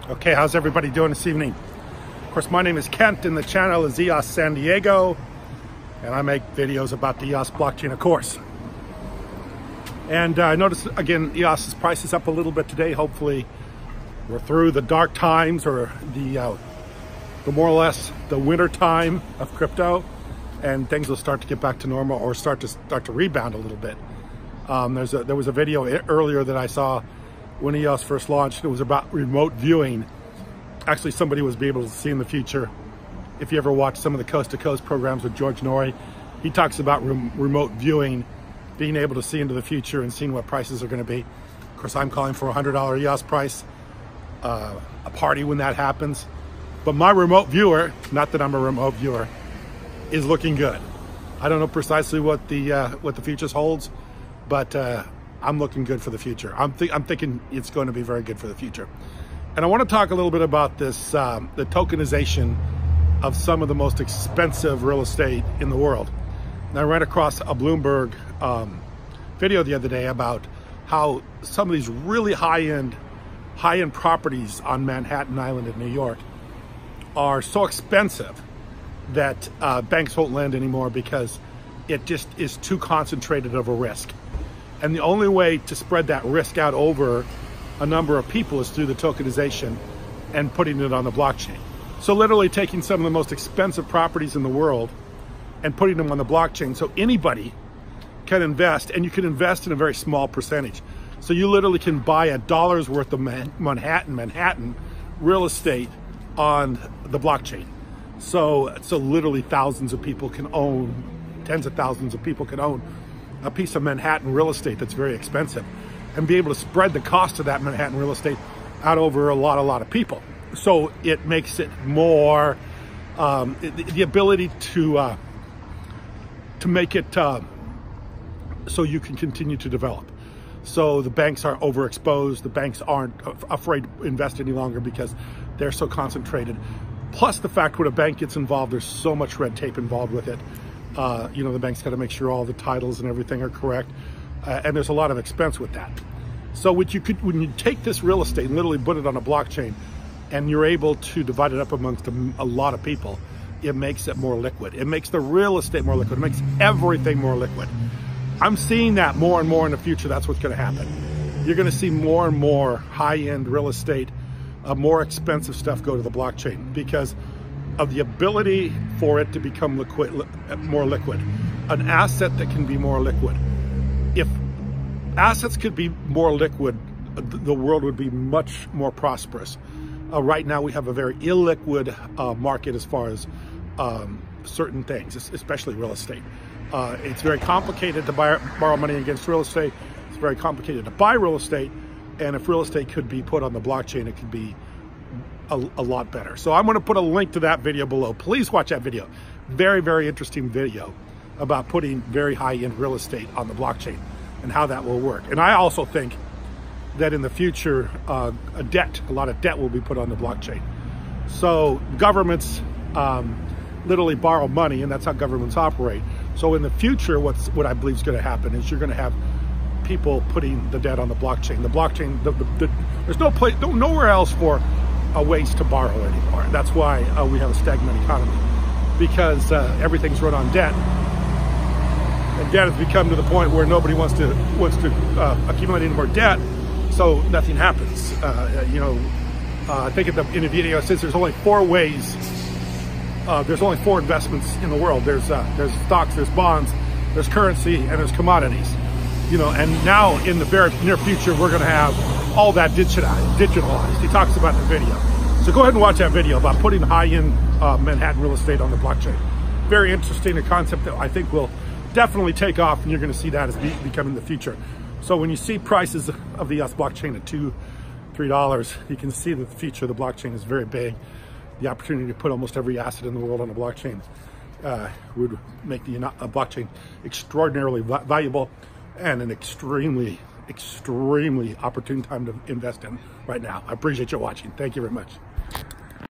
Okay, how's everybody doing this evening? Of course, my name is Kent and the channel is EOS San Diego, and I make videos about the EOS blockchain, of course. And I noticed, again, EOS's price is up a little bit today. Hopefully, we're through the dark times or the more or less the winter time of crypto, and things will start to get back to normal or start to rebound a little bit. There was a video earlier that I saw when EOS first launched. It was about remote viewing. Actually, somebody was able to see in the future. If you ever watch some of the coast to coast programs with George Norrie, he talks about remote viewing, being able to see into the future and seeing what prices are going to be. Of course, I'm calling for a $100 EOS price, a party when that happens. But my remote viewer, not that I'm a remote viewer, is looking good. I don't know precisely what the futures holds, but I'm looking good for the future. I'm thinking it's going to be very good for the future. And I want to talk a little bit about this, the tokenization of some of the most expensive real estate in the world. And I ran across a Bloomberg video the other day about how some of these really high-end properties on Manhattan Island in New York are so expensive that banks won't lend anymore because it just is too concentrated of a risk. And the only way to spread that risk out over a number of people is through the tokenization and putting it on the blockchain. So literally taking some of the most expensive properties in the world and putting them on the blockchain so anybody can invest, and you can invest in a very small percentage. So you literally can buy $1 worth of Manhattan real estate on the blockchain. So literally thousands of people can own, tens of thousands of people can own a piece of Manhattan real estate that's very expensive and be able to spread the cost of that Manhattan real estate out over a lot of people. So it makes it more, the ability to make it so you can continue to develop. So the banks are overexposed. The banks aren't afraid to invest any longer because they're so concentrated. Plus the fact when a bank gets involved, there's so much red tape involved with it. You know, the bank's got to make sure all the titles and everything are correct. And there's a lot of expense with that. So when you take this real estate and literally put it on a blockchain and you're able to divide it up amongst a lot of people, it makes it more liquid. It makes the real estate more liquid. It makes everything more liquid. I'm seeing that more and more in the future. That's what's going to happen. You're going to see more and more high-end real estate, more expensive stuff go to the blockchain because of the ability for it to become more liquid. An asset that can be more liquid. If assets could be more liquid, the world would be much more prosperous. Right now we have a very illiquid market as far as certain things, especially real estate. It's very complicated to borrow money against real estate. It's very complicated to buy real estate. And if real estate could be put on the blockchain, it could be a lot better. So I'm going to put a link to that video below. Please watch that video. Very interesting video about putting very high-end real estate on the blockchain and how that will work. And I also think that in the future, a lot of debt will be put on the blockchain. So governments literally borrow money, and that's how governments operate. So in the future, what I believe is going to happen is you're going to have people putting the debt on the blockchain. The blockchain, there's nowhere else for ways to borrow anymore. And that's why we have a stagnant economy, because everything's run on debt. And debt has become to the point where nobody wants to accumulate any more debt, so nothing happens. I think in the video it says there's only 4 ways. There's only 4 investments in the world. There's stocks, there's bonds, there's currency, and there's commodities. And now in the very near future, we're going to have all that digitalized. He talks about in the video. So go ahead and watch that video about putting high-end Manhattan real estate on the blockchain. Very interesting, a concept that I think will definitely take off, and you're going to see that as becoming the future. So when you see prices of the EOS blockchain at $2, $3, you can see that the future of the blockchain is very big. The opportunity to put almost every asset in the world on a blockchain would make the blockchain extraordinarily valuable and an extremely opportune time to invest in right now. I appreciate you watching. Thank you very much.